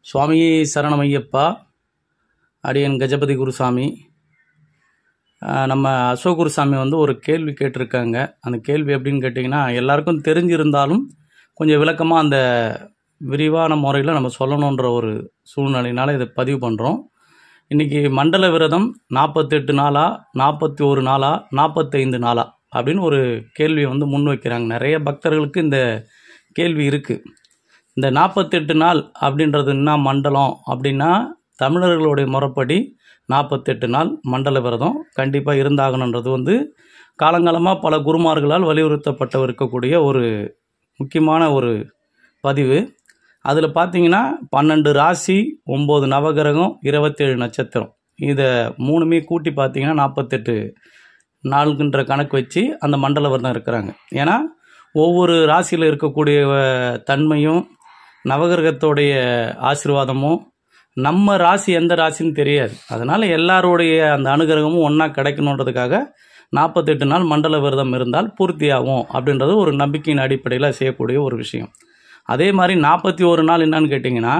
சுவாமியே சரணமையப்பா. அடியன் கஜபதி குருசாமி. நம்ம அசோக் குருசாமி ஒரு கேள்வி கேட்டிருக்காங்க. அந்த கேள்வி எப்படின்னு கேட்டிங்கன்னா, எல்லாருக்கும் தெரிஞ்சிருந்தாலும் கொஞ்சம் விளக்கமாக அந்த விரிவான முறையில் நம்ம சொல்லணுன்ற ஒரு சூழ்நிலையினால இதை பதிவு பண்ணுறோம். இன்றைக்கி மண்டல விரதம் 48 நாளா, 41 நாளா, 45 நாளா அப்படின்னு ஒரு கேள்வியை முன் வைக்கிறாங்க. நிறைய பக்தர்களுக்கு இந்த கேள்வி இருக்குது. இந்த 48 நாள் அப்படின்றது என்ன மண்டலம் அப்படின்னா, தமிழர்களுடைய முறைப்படி 48 நாள் மண்டல விரதம் கண்டிப்பாக இருந்தாகணுன்றது காலங்காலமாக பல குருமார்களால் வலியுறுத்தப்பட்டு இருக்கக்கூடிய ஒரு முக்கியமான ஒரு பதிவு. அதில் பார்த்தீங்கன்னா 12 ராசி, 9 நவகிரகம், 27 நட்சத்திரம், இதை மூணுமே கூட்டி பார்த்தீங்கன்னா 48 நாளுக்குன்ற கணக்கு வச்சு அந்த மண்டல விரதம் இருக்கிறாங்க. ஏன்னா ஒவ்வொரு ராசியில் இருக்கக்கூடிய தன்மையும் நவகிரகத்தோடைய ஆசீர்வாதமும் நம்ம ராசி எந்த ராசின்னு தெரியாது. அதனால் எல்லாருடைய அந்த அனுகிரகமும் ஒன்றா கிடைக்கணுன்றதுக்காக 48 நாள் மண்டல விரதம் இருந்தால் பூர்த்தியாகும் அப்படின்றது ஒரு நம்பிக்கையின் அடிப்படையில் செய்யக்கூடிய ஒரு விஷயம். அதே மாதிரி 41 நாள் என்னன்னு கேட்டிங்கன்னா,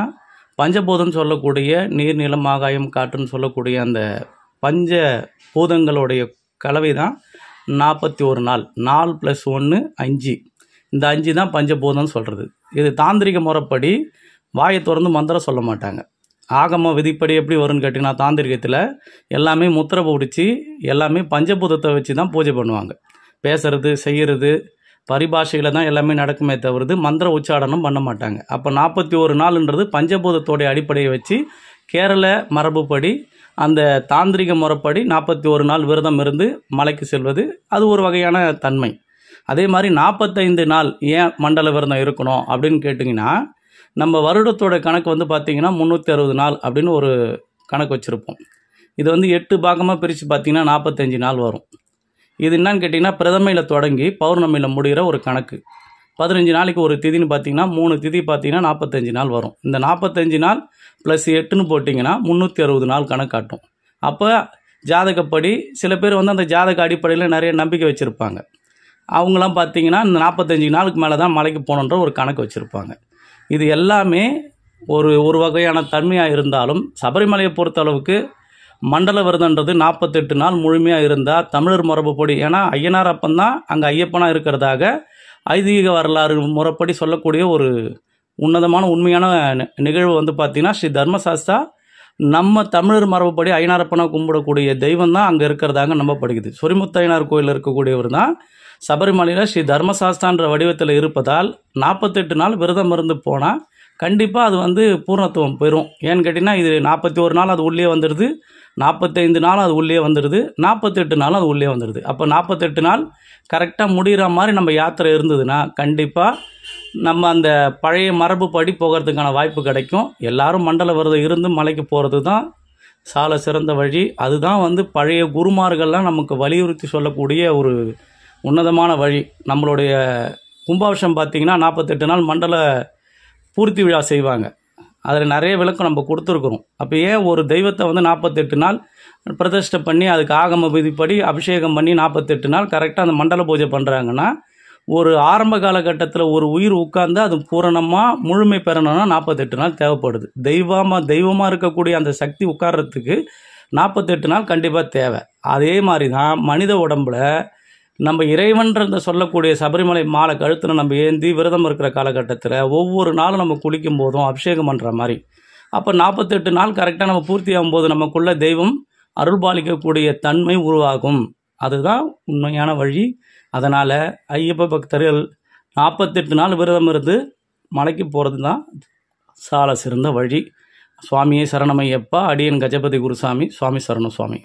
பஞ்சபூதம் சொல்லக்கூடிய நீர், நிலம், ஆகாயம், காற்றுன்னு சொல்லக்கூடிய அந்த பஞ்ச பூதங்களுடைய கலவை தான் 41 நாள். 4 + 1 5. இந்த 5 தான் பஞ்சபூதம்னு சொல்கிறது. இது தாந்திரிக முறைப்படி வாயை திறந்து மந்திரம் சொல்ல மாட்டாங்க. ஆகம விதிப்படி எப்படி வரும்னு கேட்டிங்கன்னா, தாந்திரிகத்தில் எல்லாமே முத்திரை பிடிச்சி எல்லாமே பஞ்சபூதத்தை வச்சு தான் பூஜை பண்ணுவாங்க. பேசுறது, செய்கிறது, பரிபாஷையில் தான் எல்லாமே நடக்குமே தவிர்த்து மந்திர உச்சாடனம் பண்ண மாட்டாங்க. அப்போ 41 நாள்ன்றது பஞ்சபூதத்தோடைய அடிப்படையை வச்சு கேரள மரபுப்படி அந்த தாந்திரிக முறைப்படி 41 நாள் விரதம் இருந்து மலைக்கு செல்வது அது ஒரு வகையான தன்மை. அதே மாதிரி 45 நாள் ஏன் மண்டல விரதம் இருக்கணும் அப்படின்னு கேட்டிங்கன்னா, நம்ம வருடத்தோட கணக்கு பார்த்திங்கன்னா 360 நாள் அப்படின்னு ஒரு கணக்கு வச்சுருப்போம். இது 8 பாகமாக பிரித்து பார்த்திங்கன்னா 45 நாள் வரும். இது என்னன்னு கேட்டிங்கன்னா, பிரதமையில் தொடங்கி பௌர்ணமியில் முடிகிற ஒரு கணக்கு. 15 நாளைக்கு ஒரு திதின்னு பார்த்திங்கன்னா 3 திதி பார்த்திங்கன்னா 45 நாள் வரும். இந்த 45 நாள் + 8ன்னு போட்டிங்கன்னா 360 நாள் கணக்காட்டும். அப்போ ஜாதகப்படி சில பேர் அந்த ஜாதக அடிப்படையில் நிறைய நம்பிக்கை வச்சுருப்பாங்க. அவங்களாம் பார்த்திங்கன்னா இந்த 45 நாளுக்கு மேலே தான் மலைக்கு போகணுன்ற ஒரு கணக்கு வச்சுருப்பாங்க. இது எல்லாமே ஒரு வகையான தன்மையாக இருந்தாலும், சபரிமலையை பொறுத்தளவுக்கு மண்டல விரதன்றது 48 நாள் முழுமையாக இருந்தால் தமிழர் மரபுப்படி, ஏன்னா ஐயனார் அப்பந்தான் அங்கே ஐயப்பனாக இருக்கிறதாக ஐதீக வரலாறு முறைப்படி சொல்லக்கூடிய ஒரு உன்னதமான உண்மையான நிகழ்வு பார்த்திங்கன்னா, ஸ்ரீ தர்மசாஸ்தா நம்ம தமிழர் மரபுப்படி ஐயனாரப்பனாக கும்பிடக்கூடிய தெய்வம் தான் அங்கே இருக்கிறதாக நம்பப்படுகிறது. சொரிமுத்தையனார் கோயிலில் இருக்கக்கூடியவர் தான் சபரிமலையில் ஸ்ரீ தர்மசாஸ்தான்ற வடிவத்தில் இருப்பதால் 48 நாள் விரதம் இருந்து போனால் கண்டிப்பாக அது பூர்ணத்துவம் பெறும். ஏன்னு கேட்டிங்கன்னா, இது 41 நாள் அது உள்ளே வந்துடுது, 45 நாள் அது உள்ளே வந்துடுது, 48 நாள் அது உள்ளே வந்துடுது. அப்போ 48 நாள் கரெக்டாக முடிகிற மாதிரி நம்ம யாத்திரை இருந்ததுன்னா கண்டிப்பாக நம்ம அந்த பழைய மரபுப்படி போகிறதுக்கான வாய்ப்பு கிடைக்கும். எல்லாரும் மண்டல விரதம் இருந்து மலைக்கு போகிறது தான் சால சிறந்த வழி. அதுதான் பழைய குருமார்கள்லாம் நமக்கு வலியுறுத்தி சொல்லக்கூடிய ஒரு உன்னதமான வழி. நம்மளுடைய கும்பாபிஷம் பார்த்திங்கன்னா 48 நாள் மண்டல பூர்த்தி விழா செய்வாங்க. அதில் நிறைய விளக்கம் நம்ம கொடுத்துருக்குறோம். அப்போ ஏன் ஒரு தெய்வத்தை 48 நாள் பிரதிஷ்டை பண்ணி அதுக்கு ஆகம விதிப்படி அபிஷேகம் பண்ணி 48 நாள் கரெக்டாக அந்த மண்டல பூஜை பண்ணுறாங்கன்னா, ஒரு ஆரம்ப காலகட்டத்தில் ஒரு உயிர் உட்கார்ந்து அது பூரணமாக முழுமை பெறணும்னா 48 நாள் தேவைப்படுது. தெய்வமாக இருக்கக்கூடிய அந்த சக்தி உட்கார்றதுக்கு 48 நாள் கண்டிப்பாக தேவை. அதே மாதிரி தான் மனித உடம்புல நம்ம இறைவன்ற சொல்லக்கூடிய சபரிமலை மாலை கழுத்தில் நம்ம ஏந்தி விரதம் இருக்கிற காலகட்டத்தில் ஒவ்வொரு நாளும் நம்ம குளிக்கும் போதும் அபிஷேகம் பண்ணுற மாதிரி, அப்போ 48 நாள் கரெக்டாக நம்ம பூர்த்தி ஆகும்போது நமக்குள்ள தெய்வம் அருள்பாலிக்கக்கூடிய தன்மை உருவாகும். அதுதான் உண்மையான வழி. அதனால் ஐயப்ப பக்தர்கள் 48 நாள் விரதம் இருந்து மலைக்கு போகிறது தான் சால சிறந்த வழி. சுவாமியே சரணமையப்பா. அடியன் கஜபதி குருசாமி. சுவாமி சரணம். சுவாமி.